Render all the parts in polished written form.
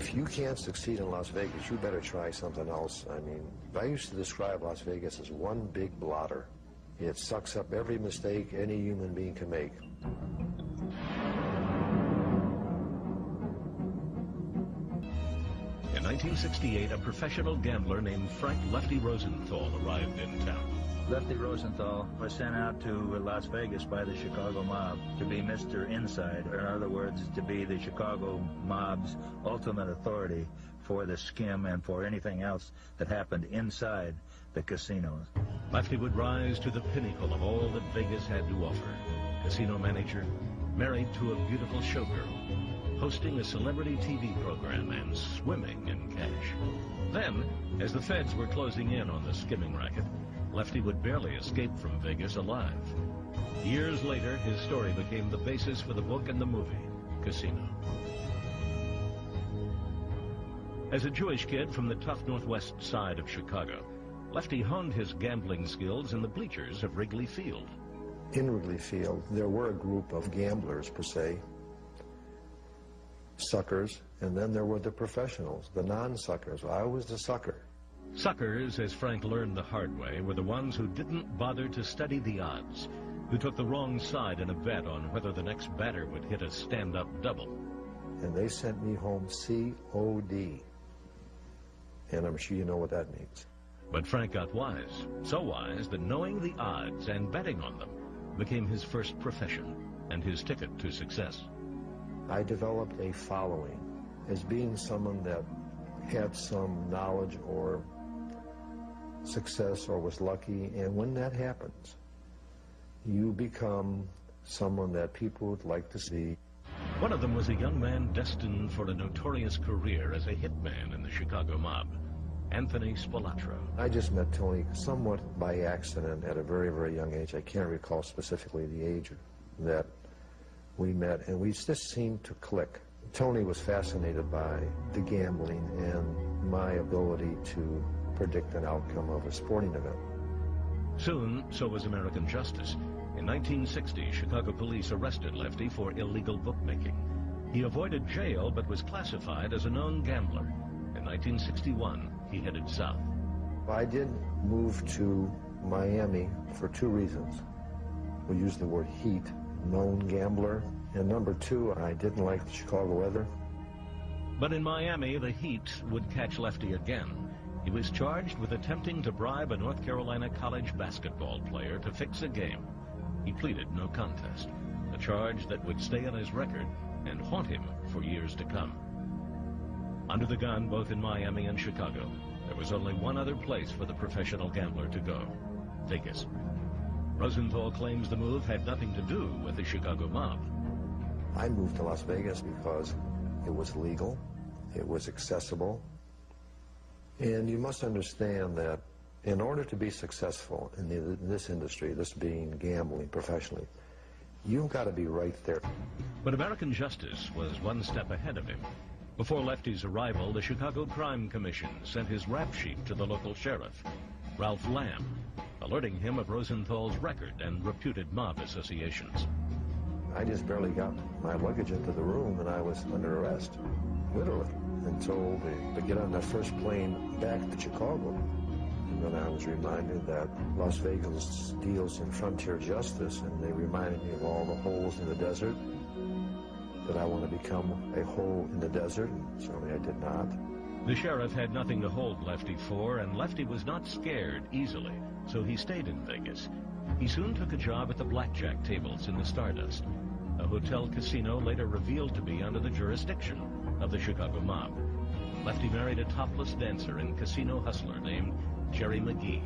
If you can't succeed in Las Vegas, you better try something else. I mean, I used to describe Las Vegas as one big blotter. It sucks up every mistake any human being can make. In 1968, a professional gambler named Frank Lefty Rosenthal arrived in town. Lefty Rosenthal was sent out to Las Vegas by the Chicago mob to be Mr. Inside, or in other words, to be the Chicago mob's ultimate authority for the skim and for anything else that happened inside the casinos. Lefty would rise to the pinnacle of all that Vegas had to offer. Casino manager, married to a beautiful showgirl, hosting a celebrity TV program, and swimming in cash. Then, as the feds were closing in on the skimming racket, Lefty would barely escape from Vegas alive. Years later, his story became the basis for the book and the movie, Casino. As a Jewish kid from the tough northwest side of Chicago, Lefty honed his gambling skills in the bleachers of Wrigley Field. In Wrigley Field, there were a group of gamblers, per se, suckers, and then there were the professionals, the non-suckers. I was the sucker. Suckers, as Frank learned the hard way, were the ones who didn't bother to study the odds, who took the wrong side in a bet on whether the next batter would hit a stand-up double. And they sent me home COD. And I'm sure you know what that means. But Frank got wise, so wise that knowing the odds and betting on them became his first profession and his ticket to success. I developed a following as being someone that had some knowledge or success or was lucky, and when that happens, you become someone that people would like to see. One of them was a young man destined for a notorious career as a hitman in the Chicago mob, Anthony Spilotro. I just met Tony somewhat by accident at a very, very young age. I can't recall specifically the age that we met, and we just seemed to click. Tony was fascinated by the gambling and my ability to predict an outcome of a sporting event. Soon, so was American justice. In 1960, Chicago police arrested Lefty for illegal bookmaking. He avoided jail but was classified as a known gambler. In 1961, he headed south. I did move to Miami for two reasons. We use the word heat, known gambler, and number two, I didn't like the Chicago weather. But in Miami, the heat would catch Lefty again. He was charged with attempting to bribe a North Carolina college basketball player to fix a game. He pleaded no contest, a charge that would stay on his record and haunt him for years to come. Under the gun, both in Miami and Chicago, there was only one other place for the professional gambler to go: Vegas. Rosenthal claims the move had nothing to do with the Chicago mob. I moved to Las Vegas because it was legal, it was accessible, and you must understand that in order to be successful in this industry, this being gambling professionally, you've got to be right there. But American justice was one step ahead of him. Before Lefty's arrival, the Chicago Crime Commission sent his rap sheet to the local sheriff, Ralph Lamb, alerting him of Rosenthal's record and reputed mob associations. I just barely got my luggage into the room and I was under arrest, literally, and told to get on that first plane back to Chicago. And then I was reminded that Las Vegas deals in frontier justice, and they reminded me of all the holes in the desert, that I want to become a hole in the desert. Certainly I did not. The sheriff had nothing to hold Lefty for, and Lefty was not scared easily, so he stayed in Vegas. He soon took a job at the blackjack tables in the Stardust, a hotel casino later revealed to be under the jurisdiction of the Chicago mob. Lefty married a topless dancer and casino hustler named Jerry McGee.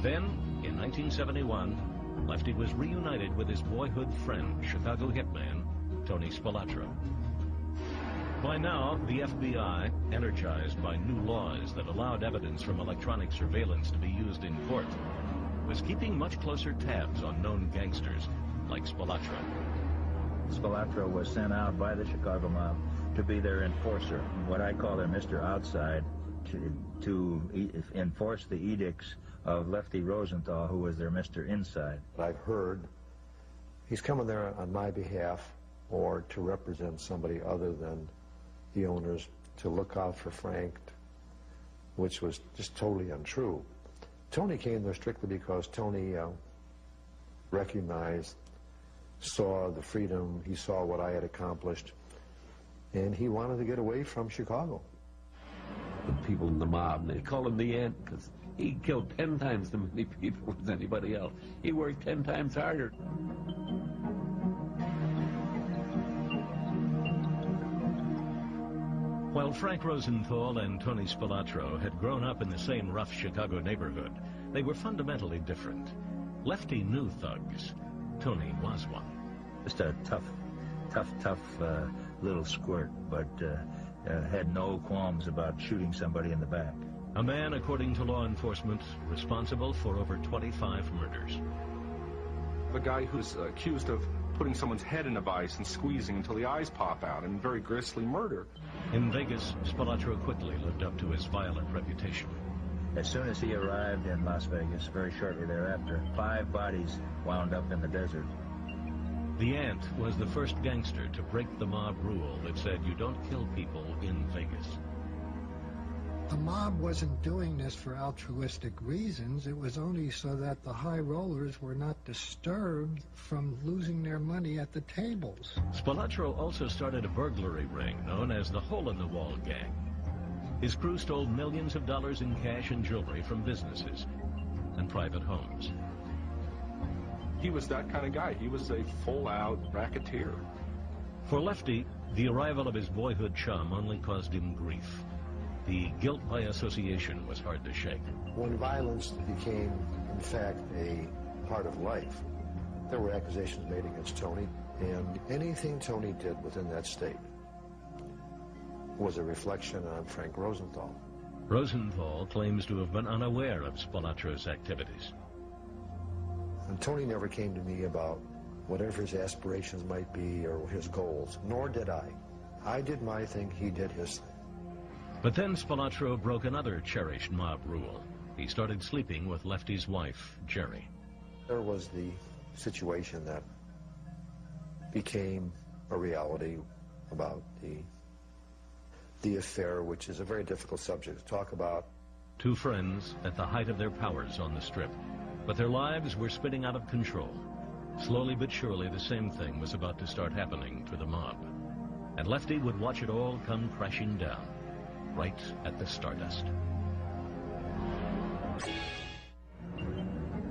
Then, in 1971, Lefty was reunited with his boyhood friend, Chicago hitman Tony Spilotro. By now, the FBI, energized by new laws that allowed evidence from electronic surveillance to be used in court, was keeping much closer tabs on known gangsters like Spilotro. Spilotro was sent out by the Chicago mob to be their enforcer, what I call their Mr. Outside, to enforce the edicts of Lefty Rosenthal, who was their Mr. Inside. I've heard he's coming there on my behalf or to represent somebody other than the owners to look out for Frank, which was just totally untrue. Tony came there strictly because Tony recognized, saw the freedom, he saw what I had accomplished, and he wanted to get away from Chicago. The people in the mob, they call him the Ant because he killed 10 times as many people as anybody else. He worked 10 times harder. While Frank Rosenthal and Tony Spilatro had grown up in the same rough Chicago neighborhood, they were fundamentally different. Lefty knew thugs. Tony was one. Just a tough little squirt, but had no qualms about shooting somebody in the back. A man, according to law enforcement, responsible for over 25 murders. The guy who's accused of putting someone's head in a vice and squeezing until the eyes pop out, and very grisly murder. In Vegas, Spilatro quickly lived up to his violent reputation. As soon as he arrived in Las Vegas, very shortly thereafter, 5 bodies wound up in the desert. The Ant was the first gangster to break the mob rule that said you don't kill people in Vegas. The mob wasn't doing this for altruistic reasons. It was only so that the high rollers were not disturbed from losing their money at the tables. Spilatro also started a burglary ring known as the Hole-in-the-Wall Gang. His crew stole millions of dollars in cash and jewelry from businesses and private homes. He was that kind of guy. He was a full-out racketeer. For Lefty, the arrival of his boyhood chum only caused him grief. The guilt by association was hard to shake. When violence became, in fact, a part of life, there were accusations made against Tony, and anything Tony did within that state was a reflection on Frank Rosenthal. Rosenthal claims to have been unaware of Spilatro's activities. And Tony never came to me about whatever his aspirations might be or his goals, nor did I. I did my thing, he did his thing. But then Spilatro broke another cherished mob rule. He started sleeping with Lefty's wife, Jerry. There was the situation that became a reality about the affair, which is a very difficult subject to talk about. 2 friends at the height of their powers on the Strip, but their lives were spinning out of control. Slowly but surely, the same thing was about to start happening to the mob. And Lefty would watch it all come crashing down, right at the Stardust.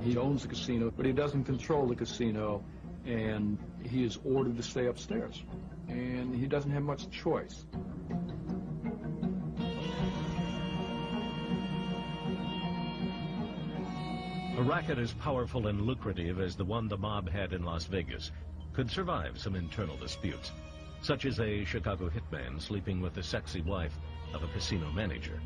He owns the casino, but he doesn't control the casino, and he is ordered to stay upstairs. And he doesn't have much choice. A racket as powerful and lucrative as the one the mob had in Las Vegas could survive some internal disputes, such as a Chicago hitman sleeping with the sexy wife of a casino manager.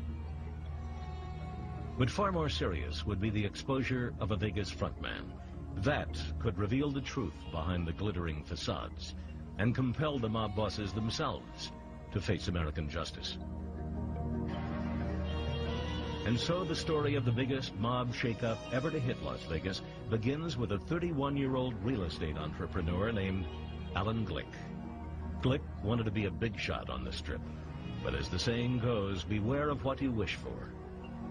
But far more serious would be the exposure of a Vegas frontman. That could reveal the truth behind the glittering facades and compel the mob bosses themselves to face American justice. And so the story of the biggest mob shakeup ever to hit Las Vegas begins with a 31-year-old real estate entrepreneur named Alan Glick. Glick wanted to be a big shot on the Strip, but as the saying goes, beware of what you wish for.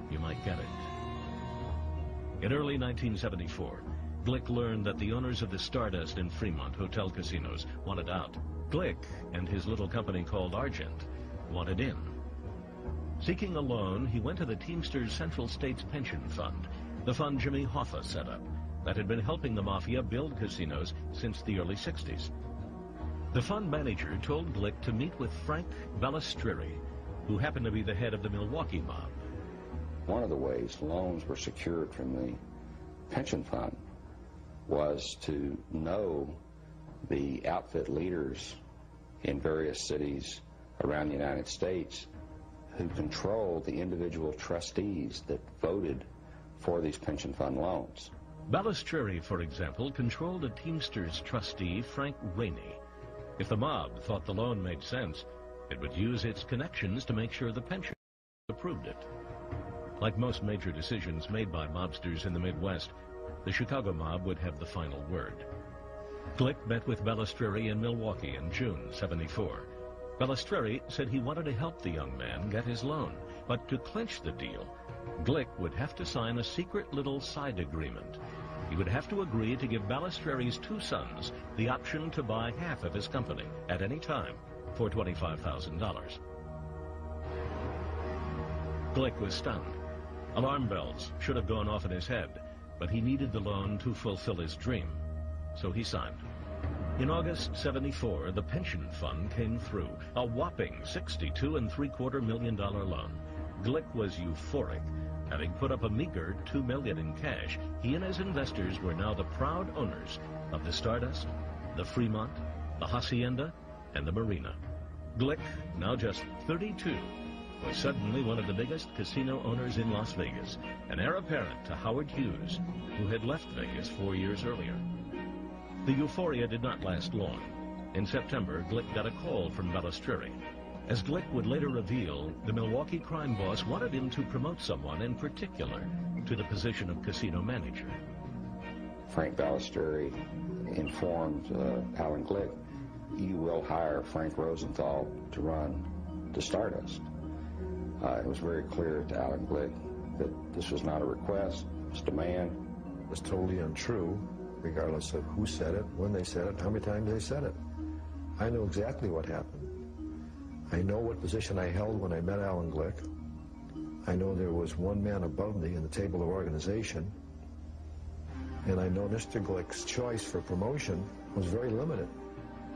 You might get it. In early 1974, Glick learned that the owners of the Stardust and Fremont hotel casinos wanted out. Glick and his little company called Argent wanted in. Seeking a loan, he went to the Teamsters Central States Pension Fund, the fund Jimmy Hoffa set up, that had been helping the Mafia build casinos since the early 60s. The fund manager told Glick to meet with Frank Balistrieri, who happened to be the head of the Milwaukee mob. One of the ways loans were secured from the pension fund was to know the outfit leaders in various cities around the United States who controlled the individual trustees that voted for these pension fund loans. Balistrieri, for example, controlled a Teamsters trustee, Frank Rainey. If the mob thought the loan made sense, it would use its connections to make sure the pension approved it. Like most major decisions made by mobsters in the Midwest, the Chicago mob would have the final word. Glick met with Balistrieri in Milwaukee in June '74. Balistreri said he wanted to help the young man get his loan, but to clinch the deal, Glick would have to sign a secret little side agreement. He would have to agree to give Balistreri's 2 sons the option to buy half of his company at any time for $25,000. Glick was stunned. Alarm bells should have gone off in his head, but he needed the loan to fulfill his dream, so he signed. In August '74, the pension fund came through, a whopping $62.75 million loan. Glick was euphoric. Having put up a meager $2 million in cash, he and his investors were now the proud owners of the Stardust, the Fremont, the Hacienda, and the Marina. Glick, now just 32, was suddenly one of the biggest casino owners in Las Vegas, an heir apparent to Howard Hughes, who had left Vegas 4 years earlier. The euphoria did not last long. In September, Glick got a call from Balistreri. As Glick would later reveal, the Milwaukee crime boss wanted him to promote someone in particular to the position of casino manager. Frank Balistreri informed Alan Glick, "You will hire Frank Rosenthal to run the Stardust." It was very clear to Alan Glick that this was not a request, it was a demand. It was totally untrue, regardless of who said it, when they said it, how many times they said it. I know exactly what happened. I know what position I held when I met Alan Glick. I know there was one man above me in the table of organization. And I know Mr. Glick's choice for promotion was very limited.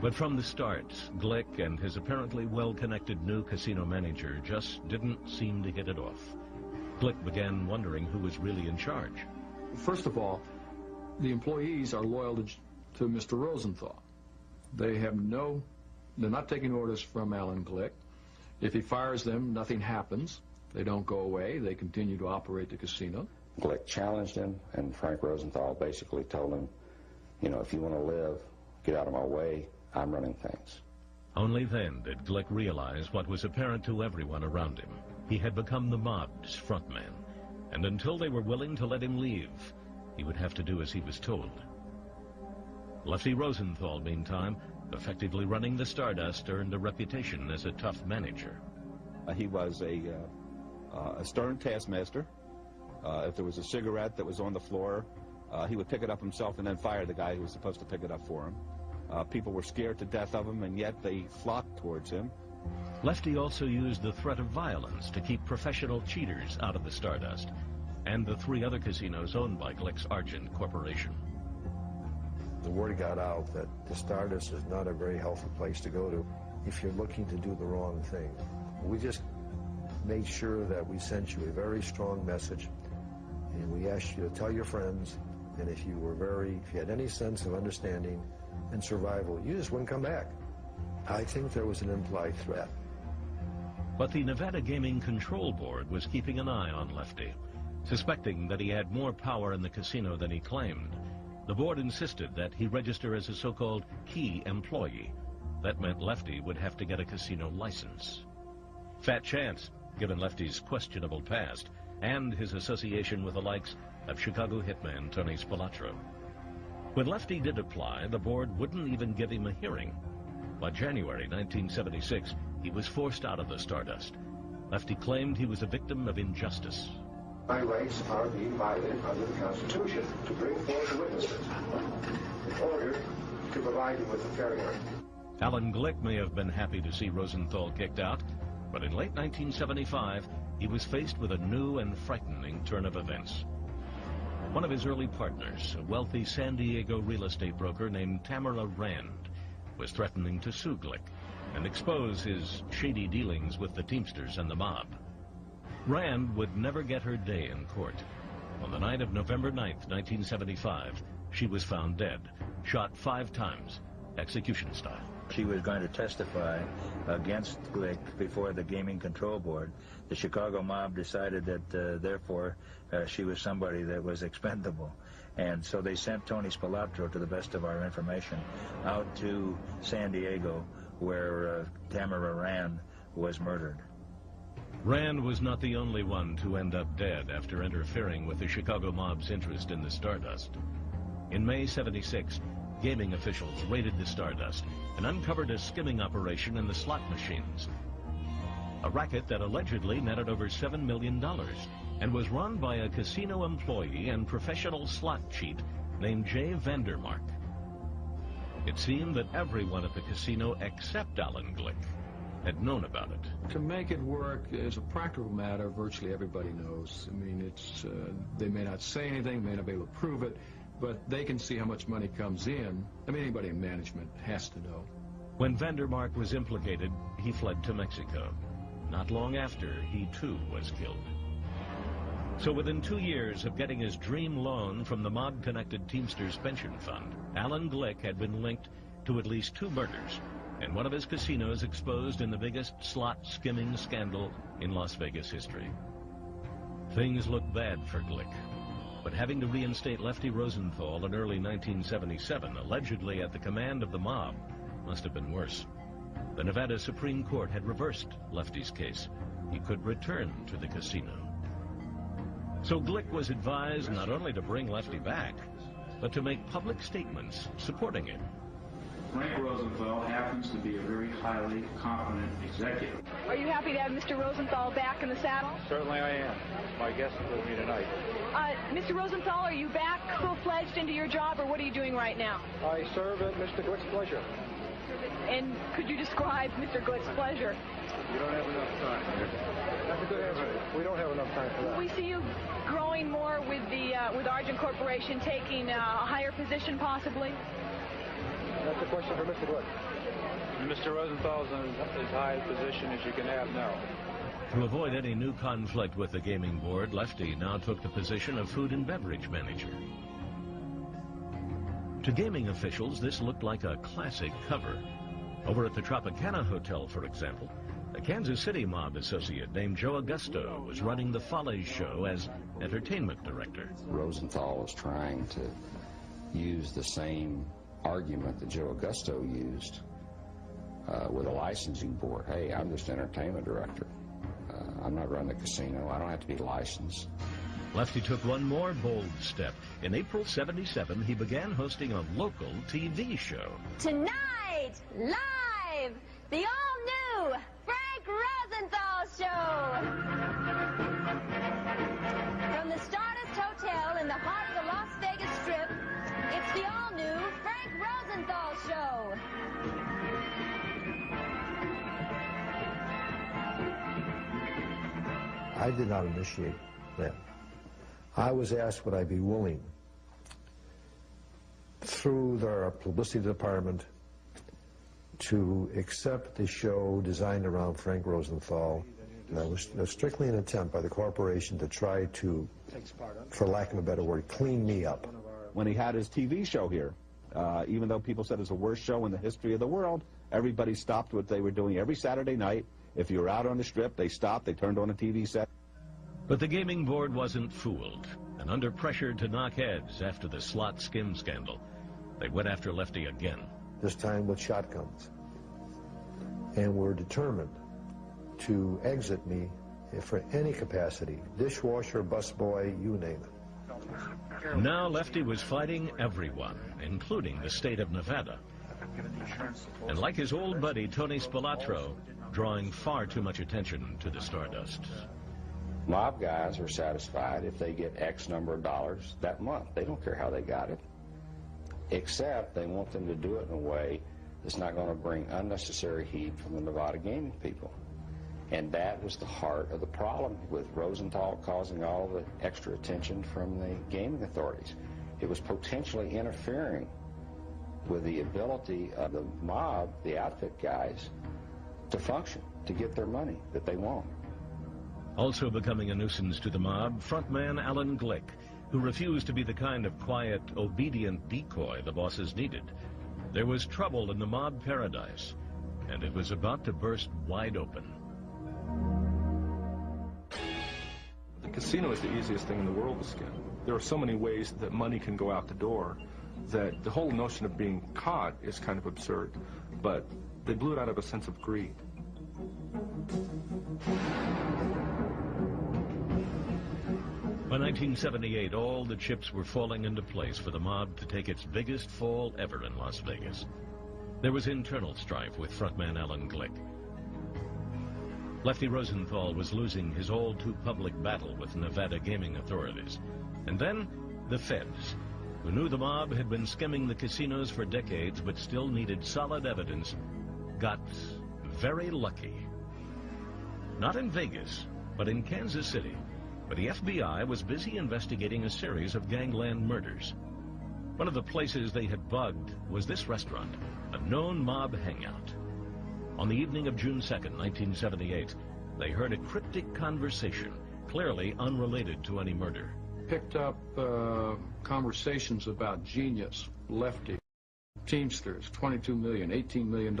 But from the start, Glick and his apparently well-connected new casino manager just didn't seem to hit it off. Glick began wondering who was really in charge. First of all, the employees are loyal to Mr. Rosenthal. They're not taking orders from Alan Glick. If he fires them, nothing happens. They don't go away. They continue to operate the casino. Glick challenged him, and Frank Rosenthal basically told him, if you want to live, get out of my way. I'm running things. Only then did Glick realize what was apparent to everyone around him. He had become the mob's frontman, and until they were willing to let him leave, he would have to do as he was told. Lefty Rosenthal, meantime, effectively running the Stardust, earned a reputation as a tough manager. He was a stern taskmaster. If there was a cigarette that was on the floor, he would pick it up himself and then fire the guy who was supposed to pick it up for him. People were scared to death of him, and yet they flocked towards him. Lefty also used the threat of violence to keep professional cheaters out of the Stardust and the 3 other casinos owned by Glick's Argent Corporation. The word got out that the Stardust is not a very healthy place to go to if you're looking to do the wrong thing. We just made sure that we sent you a very strong message, and we asked you to tell your friends, and if you had any sense of understanding and survival, you just wouldn't come back. I think there was an implied threat. But the Nevada Gaming Control Board was keeping an eye on Lefty. Suspecting that he had more power in the casino than he claimed, the board insisted that he register as a so-called key employee. That meant Lefty would have to get a casino license. Fat chance, given Lefty's questionable past and his association with the likes of Chicago hitman Tony Spilotro. When Lefty did apply, the board wouldn't even give him a hearing. By January 1976, he was forced out of the Stardust. Lefty claimed he was a victim of injustice. My rights are being violated under the Constitution to bring forth witnesses in order to provide you with a fair hearing. Alan Glick may have been happy to see Rosenthal kicked out, but in late 1975, he was faced with a new and frightening turn of events. One of his early partners, a wealthy San Diego real estate broker named Tamara Rand, was threatening to sue Glick and expose his shady dealings with the Teamsters and the mob. Rand would never get her day in court. On the night of November 9th, 1975, she was found dead, shot 5 times, execution style. She was going to testify against Glick before the Gaming Control Board. The Chicago mob decided that, therefore, she was somebody that was expendable. And so they sent Tony Spilotro, to the best of our information, out to San Diego, where Tamara Rand was murdered. Rand was not the only one to end up dead after interfering with the Chicago mob's interest in the Stardust. In May '76, gaming officials raided the Stardust and uncovered a skimming operation in the slot machines. A racket that allegedly netted over $7 million and was run by a casino employee and professional slot cheat named Jay Vandermark. It seemed that everyone at the casino except Alan Glick had known about it. To make it work, as a practical matter, virtually everybody knows. I mean, it's they may not say anything, may not be able to prove it, but they can see how much money comes in. I mean, anybody in management has to know. When Vandermark was implicated, he fled to Mexico. Not long after, he too was killed. So within 2 years of getting his dream loan from the mob-connected Teamsters Pension Fund, Alan Glick had been linked to at least 2 murders, and one of his casinos exposed in the biggest slot skimming scandal in Las Vegas history. Things looked bad for Glick, but having to reinstate Lefty Rosenthal in early 1977, allegedly at the command of the mob, must have been worse. The Nevada Supreme Court had reversed Lefty's case. He could return to the casino. So Glick was advised not only to bring Lefty back, but to make public statements supporting him. Frank Rosenthal happens to be a very highly competent executive. Are you happy to have Mr. Rosenthal back in the saddle? Certainly I am. My guest is with me tonight. Mr. Rosenthal, are you back full-fledged into your job, or what are you doing right now? I serve at Mr. Glick's pleasure. And could you describe Mr. Glick's pleasure? You don't have enough time. That's a good answer. We don't have enough time for that. We see you growing more with the with Argent Corporation, taking a higher position possibly. That's a question for Mr. Glick. Mr. Rosenthal's in as high a position as you can have now. To avoid any new conflict with the gaming board, Lefty now took the position of food and beverage manager. To gaming officials, this looked like a classic cover. Over at the Tropicana Hotel, for example, a Kansas City mob associate named Joe Augusto was running the Follies show as entertainment director. Rosenthal was trying to use the same argument that Joe Augusto used with a licensing board. Hey, I'm just entertainment director. I'm not running the casino. I don't have to be licensed. Lefty took one more bold step. In April '77, he began hosting a local TV show. Tonight, live, the all-new Frank Rosenthal Show. From the Stardust Hotel in the heart of the Las Vegas Strip, it's the all-new Frank Rosenthal Show. I did not initiate that. I was asked would I be willing, through their publicity department, to accept the show designed around Frank Rosenthal. And that was strictly an attempt by the corporation to try to, for lack of a better word, clean me up. When he had his TV show here, even though people said it's the worst show in the history of the world, everybody stopped what they were doing every Saturday night. If you were out on the strip, they stopped, they turned on a TV set. But the gaming board wasn't fooled, and under pressure to knock heads after the slot skim scandal, they went after Lefty again. This time with shotguns. And were determined to exit me for any capacity, dishwasher, busboy, you name it. Now Lefty was fighting everyone, including the state of Nevada. And like his old buddy Tony Spilatro, drawing far too much attention to the Stardust. Mob guys are satisfied if they get X number of dollars that month. They don't care how they got it, except they want them to do it in a way that's not going to bring unnecessary heat from the Nevada gaming people. And that was the heart of the problem with Rosenthal causing all the extra attention from the gaming authorities. It was potentially interfering with the ability of the mob, the outfit guys, to function, to get their money that they want. Also becoming a nuisance to the mob, frontman Alan Glick, who refused to be the kind of quiet, obedient decoy the bosses needed. There was trouble in the mob paradise, and it was about to burst wide open. The casino is the easiest thing in the world to skim. There are so many ways that money can go out the door that the whole notion of being caught is kind of absurd, but they blew it out of a sense of greed. By 1978, all the chips were falling into place for the mob to take its biggest fall ever in Las Vegas. There was internal strife with frontman Alan Glick. Lefty Rosenthal was losing his all-too-public battle with Nevada gaming authorities. And then, the feds, who knew the mob had been skimming the casinos for decades but still needed solid evidence, got very lucky. Not in Vegas, but in Kansas City, where the FBI was busy investigating a series of gangland murders. One of the places they had bugged was this restaurant, a known mob hangout. On the evening of June 2nd, 1978, they heard a cryptic conversation, clearly unrelated to any murder. Picked up conversations about Genius, Lefty, Teamsters, $22 million, $18 million.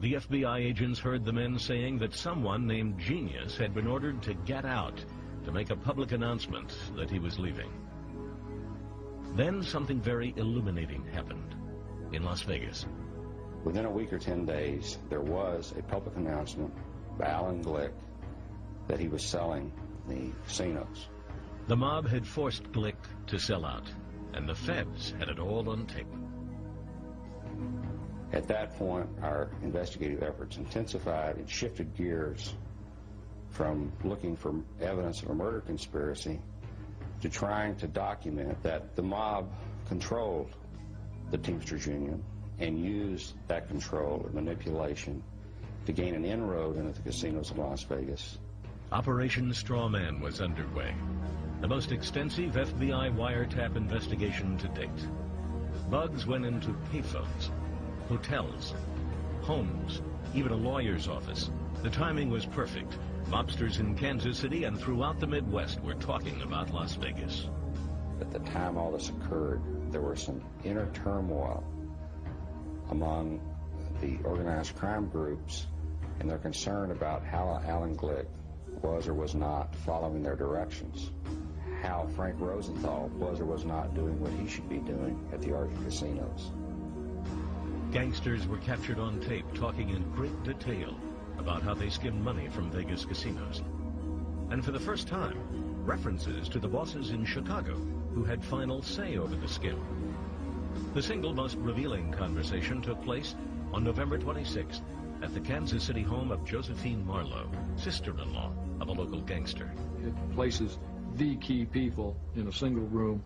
The FBI agents heard the men saying that someone named Genius had been ordered to get out, to make a public announcement that he was leaving. Then something very illuminating happened in Las Vegas. Within a week or 10 days, there was a public announcement by Alan Glick that he was selling the casinos. The mob had forced Glick to sell out, and the feds had it all on tape. At that point, our investigative efforts intensified and shifted gears from looking for evidence of a murder conspiracy to trying to document that the mob controlled the Teamsters Union and used that control and manipulation to gain an inroad into the casinos of Las Vegas. Operation Strawman was underway, the most extensive FBI wiretap investigation to date. Bugs went into payphones, hotels, homes, even a lawyer's office. The timing was perfect. Mobsters in Kansas City and throughout the Midwest were talking about Las Vegas. At the time all this occurred, there was some inner turmoil among the organized crime groups and their concern about how Alan Glick was or was not following their directions, how Frank Rosenthal was or was not doing what he should be doing at the Argent casinos. Gangsters were captured on tape talking in great detail about how they skimmed money from Vegas casinos. And for the first time, references to the bosses in Chicago who had final say over the skim. The single most revealing conversation took place on November 26th at the Kansas City home of Josephine Marlowe, sister-in-law of a local gangster. It places the key people in a single room,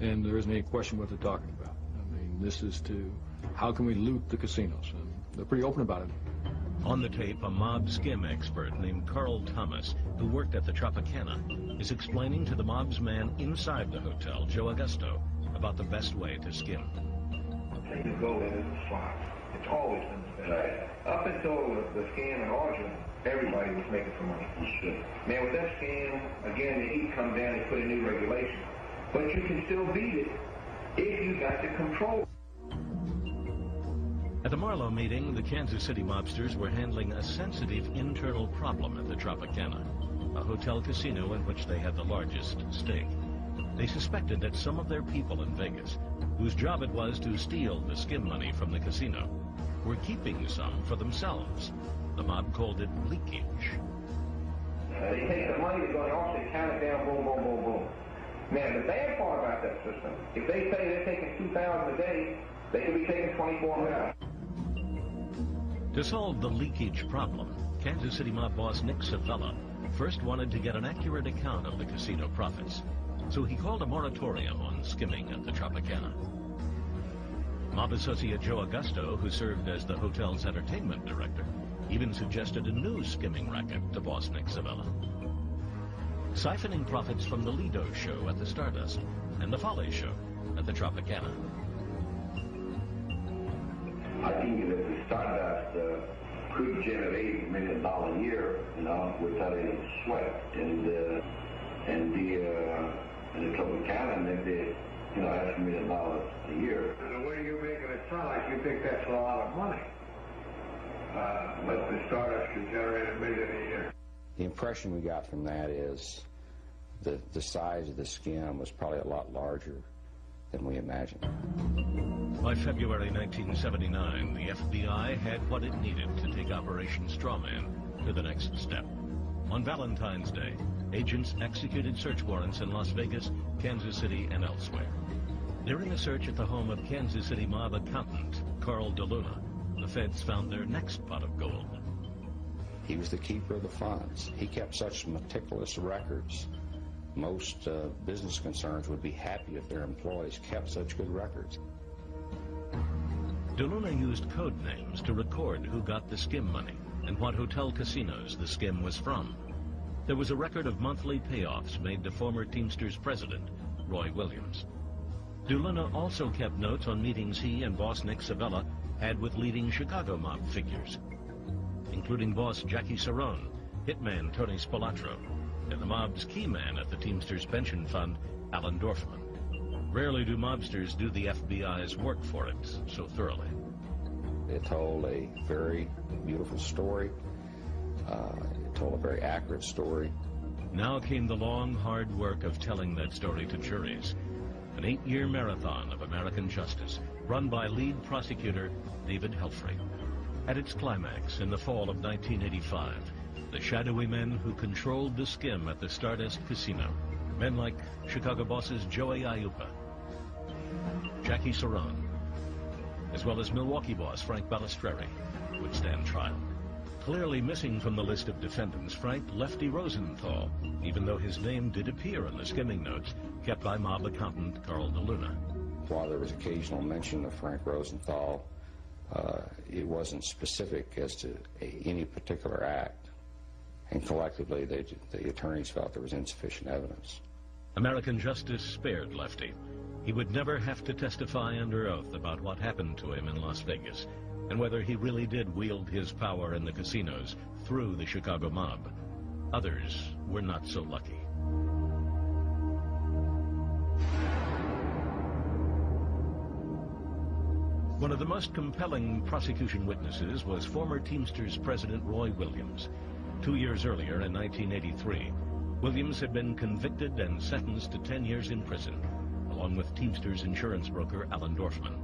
and there isn't any question what they're talking about. I mean, this is to, how can we loot the casinos? And they're pretty open about it. On the tape, a mob skim expert named Carl Thomas, who worked at the Tropicana, is explaining to the mob's man inside the hotel, Joe Augusto, about the best way to skim. You go in the slots. It's always been the best. Up until the scam in Argent, everybody was making some money. Man, with that scam, again, the heat come down and put a new regulation. But you can still beat it if you got the control. At the Marlowe meeting, the Kansas City mobsters were handling a sensitive internal problem at the Tropicana, a hotel casino in which they had the largest stake. They suspected that some of their people in Vegas, whose job it was to steal the skim money from the casino, were keeping some for themselves. The mob called it leakage. They take the money, they go to the office, they count it down, boom, boom, boom, boom. Now, the bad part about that system, if they say they're taking $2,000 a day, they could be taking $24,000. To solve the leakage problem, Kansas City mob boss Nick Savella first wanted to get an accurate account of the casino profits. So he called a moratorium on skimming at the Tropicana. Mob associate Joe Augusto, who served as the hotel's entertainment director, even suggested a new skimming racket to boss Nick Savella. Siphoning profits from the Lido show at the Stardust and the Folly show at the Tropicana. I think that the Stardust could generate $1 million a year, without any sweat. And the Tropicana, they that's $1 million a year. The way you're making it sound like you think that's a lot of money. But the Stardust could generate $1 million a year. The impression we got from that is the size of the skim was probably a lot larger than we imagined. By February 1979, the FBI had what it needed to take Operation Strawman to the next step. On Valentine's Day, agents executed search warrants in Las Vegas, Kansas City, and elsewhere. During a search at the home of Kansas City mob accountant Carl DeLuna, the feds found their next pot of gold. He was the keeper of the funds. He kept such meticulous records. Most business concerns would be happy if their employees kept such good records. DeLuna used code names to record who got the skim money and what hotel casinos the skim was from. There was a record of monthly payoffs made to former Teamsters president, Roy Williams. DeLuna also kept notes on meetings he and boss Nick Savella had with leading Chicago mob figures, including boss Jackie Cerrone, hitman Tony Spolatro, and the mob's key man at the Teamsters pension fund, Alan Dorfman. Rarely do mobsters do the FBI's work for it so thoroughly. It told a very beautiful story. It told a very accurate story. Now came the long, hard work of telling that story to juries. An 8-year marathon of American justice, run by lead prosecutor David Helfrey. At its climax in the fall of 1985, the shadowy men who controlled the skim at the Stardust Casino, men like Chicago bosses Joey Aiuppa, Jackie Cerrone, as well as Milwaukee boss Frank Balistreri, would stand trial. Clearly missing from the list of defendants, Frank Lefty Rosenthal, even though his name did appear on the skimming notes kept by mob accountant Carl DeLuna. While there was occasional mention of Frank Rosenthal, it wasn't specific as to any particular act. And collectively, the attorneys felt there was insufficient evidence. American justice spared Lefty. He would never have to testify under oath about what happened to him in Las Vegas, and whether he really did wield his power in the casinos through the Chicago mob. Others were not so lucky. One of the most compelling prosecution witnesses was former Teamsters president Roy Williams. 2 years earlier, in 1983, Williams had been convicted and sentenced to 10 years in prison, along with Teamsters insurance broker Alan Dorfman,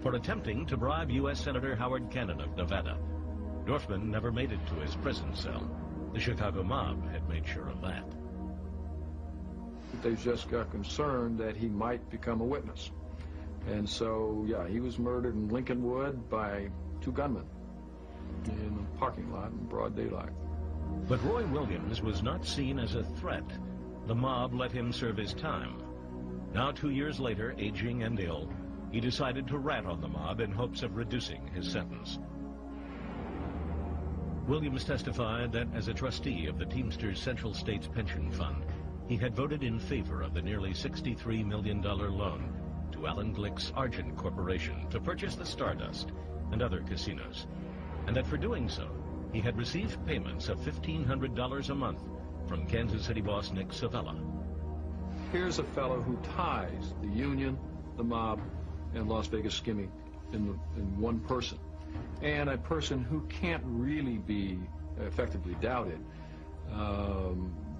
for attempting to bribe U.S. Senator Howard Cannon of Nevada. Dorfman never made it to his prison cell. The Chicago mob had made sure of that. They just got concerned that he might become a witness. And so, yeah, he was murdered in Lincolnwood by 2 gunmen in a parking lot in broad daylight. But Roy Williams was not seen as a threat. The mob let him serve his time. Now, 2 years later, aging and ill, he decided to rat on the mob in hopes of reducing his sentence. Williams testified that as a trustee of the Teamsters Central States Pension Fund, he had voted in favor of the nearly $63 million loan to Alan Glick's Argent Corporation to purchase the Stardust and other casinos, and that for doing so, he had received payments of $1,500 a month from Kansas City boss Nick Savella. Here's a fellow who ties the union, the mob, and Las Vegas skimming in one person, and a person who can't really be effectively doubted.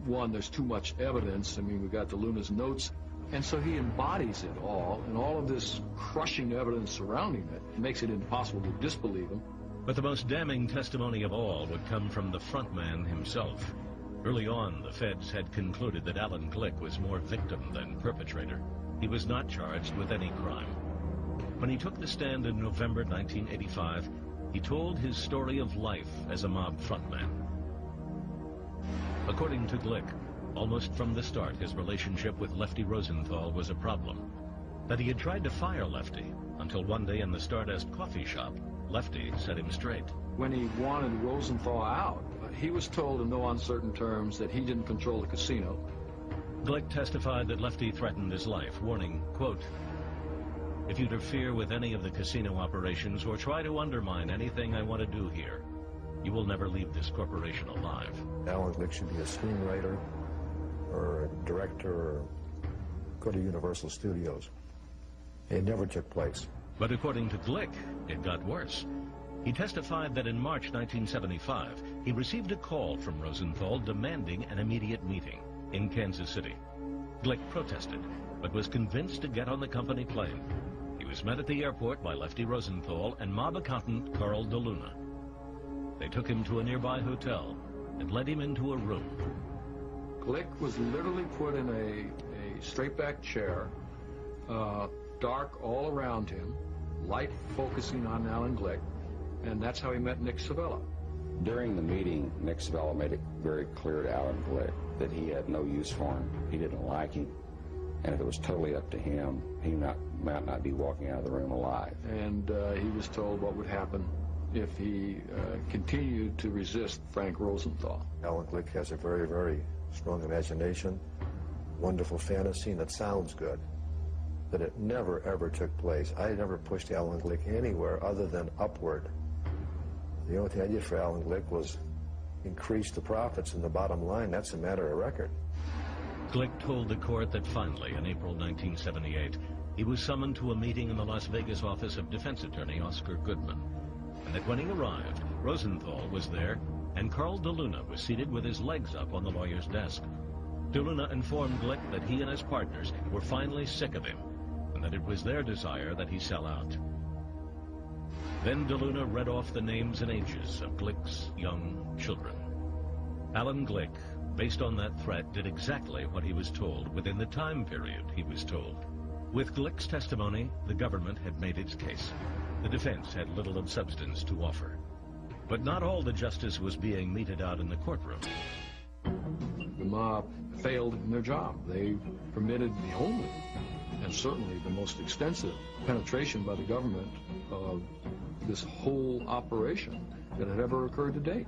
One, there's too much evidence. I mean, we've got DeLuna's notes, and so he embodies it all, and all of this crushing evidence surrounding it makes it impossible to disbelieve him. But the most damning testimony of all would come from the front man himself. Early on, the feds had concluded that Alan Glick was more victim than perpetrator. He was not charged with any crime. When he took the stand in November 1985, he told his story of life as a mob frontman. According to Glick, almost from the start, his relationship with Lefty Rosenthal was a problem. That he had tried to fire Lefty until one day in the Stardust coffee shop, Lefty set him straight. When he wanted Rosenthal out, he was told in no uncertain terms that he didn't control the casino. Glick testified that Lefty threatened his life, warning, quote, "If you interfere with any of the casino operations or try to undermine anything I want to do here, you will never leave this corporation alive." Alan Glick should be a screenwriter or a director or go to Universal Studios. It never took place. But according to Glick, it got worse. He testified that in March 1975, he received a call from Rosenthal demanding an immediate meeting in Kansas City. Glick protested, but was convinced to get on the company plane. He was met at the airport by Lefty Rosenthal and mob accountant Carl DeLuna. They took him to a nearby hotel and led him into a room. Glick was literally put in a straight-back chair, dark all around him, light focusing on Alan Glick, and that's how he met Nick Savella. During the meeting, Nick Savella made it very clear to Alan Glick that he had no use for him. He didn't like him, and if it was totally up to him, he might not be walking out of the room alive. And he was told what would happen if he continued to resist Frank Rosenthal. Alan Glick has a very, very strong imagination, wonderful fantasy, and it sounds good. But it never, ever took place. I never pushed Alan Glick anywhere other than upward. The only thing I did for Alan Glick was increase the profits in the bottom line. That's a matter of record. Glick told the court that finally, in April 1978, he was summoned to a meeting in the Las Vegas office of defense attorney Oscar Goodman, and that when he arrived, Rosenthal was there, and Carl DeLuna was seated with his legs up on the lawyer's desk. DeLuna informed Glick that he and his partners were finally sick of him, and that it was their desire that he sell out. Then DeLuna read off the names and ages of Glick's young children. Alan Glick, based on that threat, did exactly what he was told within the time period he was told. With Glick's testimony, the government had made its case. The defense had little of substance to offer. But not all the justice was being meted out in the courtroom. The mob failed in their job. They permitted the only, and certainly the most extensive, penetration by the government of this whole operation that had ever occurred to date.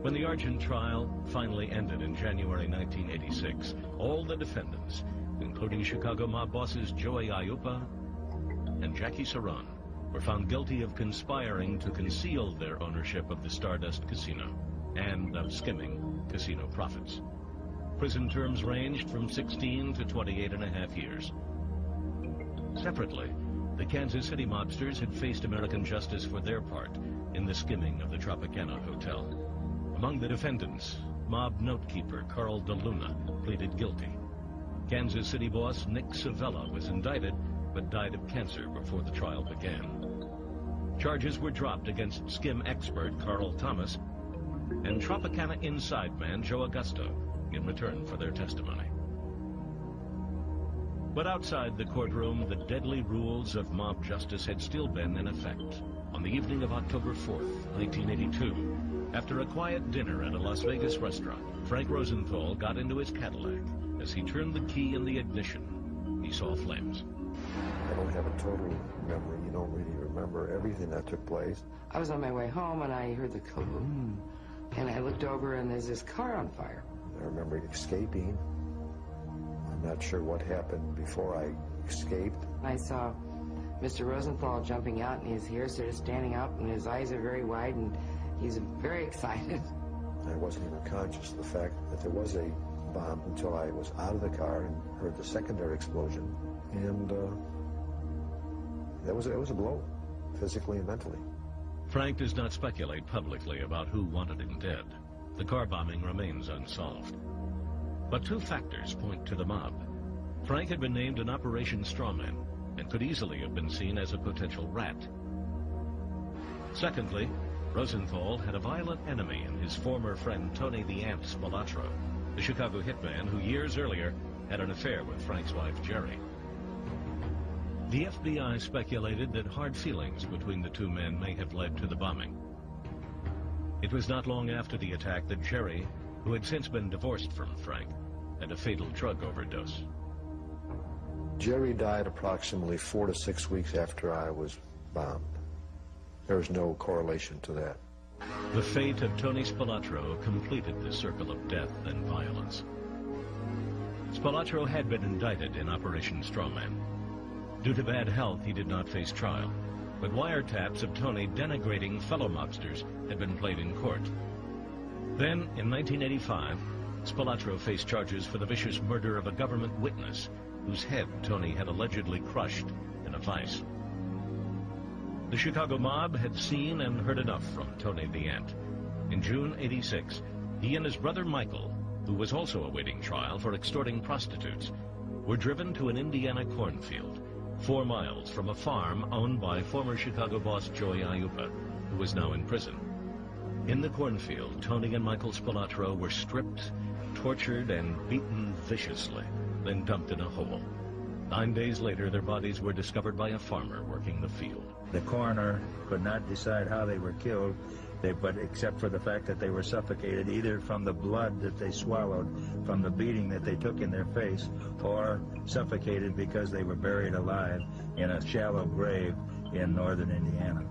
When the Argent trial finally ended in January 1986, all the defendants, including Chicago mob bosses Joey Aiuppa and Jackie Saran, were found guilty of conspiring to conceal their ownership of the Stardust Casino and of skimming casino profits. Prison terms ranged from 16 to 28.5 years. Separately, the Kansas City mobsters had faced American justice for their part in the skimming of the Tropicana Hotel. Among the defendants, mob notekeeper Carl DeLuna pleaded guilty. Kansas City boss Nick Savella was indicted, but died of cancer before the trial began. Charges were dropped against skim expert Carl Thomas and Tropicana inside man Joe Augusto in return for their testimony. But outside the courtroom, the deadly rules of mob justice had still been in effect. On the evening of October 4th, 1982, after a quiet dinner at a Las Vegas restaurant, Frank Rosenthal got into his Cadillac. As he turned the key in the ignition, he saw flames. I don't have a total memory. You don't really remember everything that took place. I was on my way home and I heard the kaboom, and I looked over and there's this car on fire. I remember escaping. I'm not sure what happened before I escaped. I saw Mr. Rosenthal jumping out, and he's here, sort of standing up, and his eyes are very wide, and he's very excited. I wasn't even conscious of the fact that there was a bomb until I was out of the car and heard the secondary explosion. And it was a blow, physically and mentally. Frank does not speculate publicly about who wanted him dead. The car bombing remains unsolved. But two factors point to the mob. Frank had been named an Operation Strawman and could easily have been seen as a potential rat. Secondly, Rosenthal had a violent enemy in his former friend Tony the Ant Spilotro, the Chicago hitman who years earlier had an affair with Frank's wife Jerry. The FBI speculated that hard feelings between the two men may have led to the bombing. It was not long after the attack that Jerry, who had since been divorced from Frank, had a fatal drug overdose. Jerry died approximately 4 to 6 weeks after I was bombed. There was no correlation to that. The fate of Tony Spilotro completed the circle of death and violence. Spilotro had been indicted in Operation Strawman. Due to bad health, he did not face trial, but wiretaps of Tony denigrating fellow mobsters had been played in court. Then, in 1985, Spilotro faced charges for the vicious murder of a government witness whose head Tony had allegedly crushed in a vise. The Chicago mob had seen and heard enough from Tony the Ant. In June '86, he and his brother Michael, who was also awaiting trial for extorting prostitutes, were driven to an Indiana cornfield 4 miles from a farm owned by former Chicago boss Joey Aiuppa, who is now in prison. In the cornfield, Tony and Michael Spilatro were stripped, tortured, and beaten viciously, then dumped in a hole. 9 days later, their bodies were discovered by a farmer working the field. The coroner could not decide how they were killed, but except for the fact that they were suffocated either from the blood that they swallowed, from the beating that they took in their face, or suffocated because they were buried alive in a shallow grave in northern Indiana.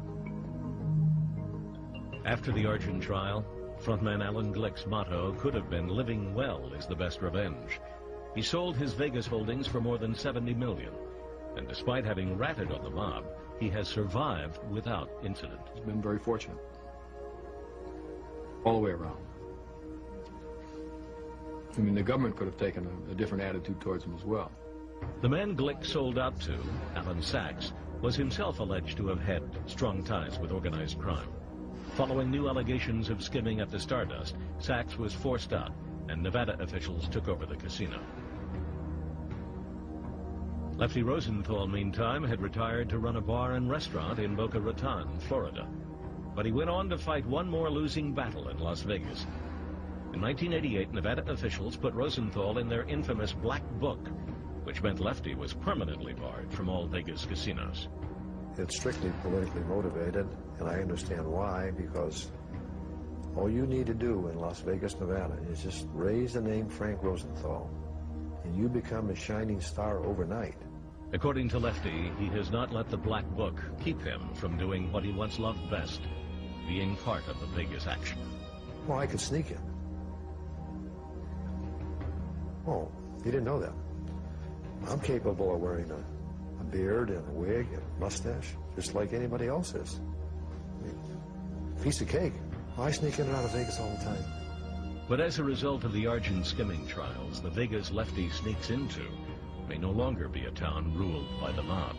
After the Argent trial, frontman Alan Glick's motto could have been "Living well is the best revenge." He sold his Vegas holdings for more than $70 million, and despite having ratted on the mob, he has survived without incident. He's been very fortunate. All the way around. I mean, the government could have taken a different attitude towards him as well. The man Glick sold out to, Alan Sachs, was himself alleged to have had strong ties with organized crime. Following new allegations of skimming at the Stardust, Sachs was forced out, and Nevada officials took over the casino. Lefty Rosenthal, meantime, had retired to run a bar and restaurant in Boca Raton, Florida. But he went on to fight one more losing battle in Las Vegas. In 1988, Nevada officials put Rosenthal in their infamous Black Book, which meant Lefty was permanently barred from all Vegas casinos. It's strictly politically motivated, and I understand why, because all you need to do in Las Vegas, Nevada, is just raise the name Frank Rosenthal, and you become a shining star overnight. According to Lefty, he has not let the Black Book keep him from doing what he once loved best, being part of the Vegas action. Well, I could sneak in. Oh, you didn't know that. I'm capable of wearing a beard and a wig and a mustache, just like anybody else is. I mean, piece of cake. I sneak in and out of Vegas all the time. But as a result of the Argent skimming trials, the Vegas Lefty sneaks into may no longer be a town ruled by the mob.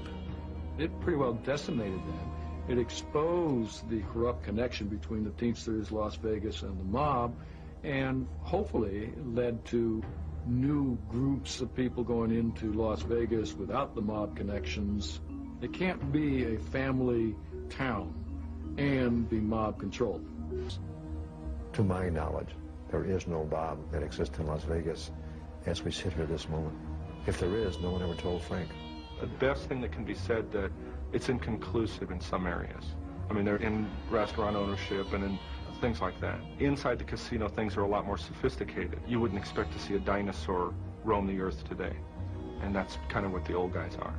It pretty well decimated them. It exposed the corrupt connection between the Teamsters, Las Vegas, and the mob, and hopefully led to new groups of people going into Las Vegas without the mob connections. It can't be a family town and be mob controlled. To my knowledge, there is no mob that exists in Las Vegas as we sit here this moment. If there is, no one ever told Frank. The best thing that can be said that it's inconclusive in some areas. I mean, they're in restaurant ownership and in things like that. Inside the casino, things are a lot more sophisticated. You wouldn't expect to see a dinosaur roam the earth today. And that's kind of what the old guys are.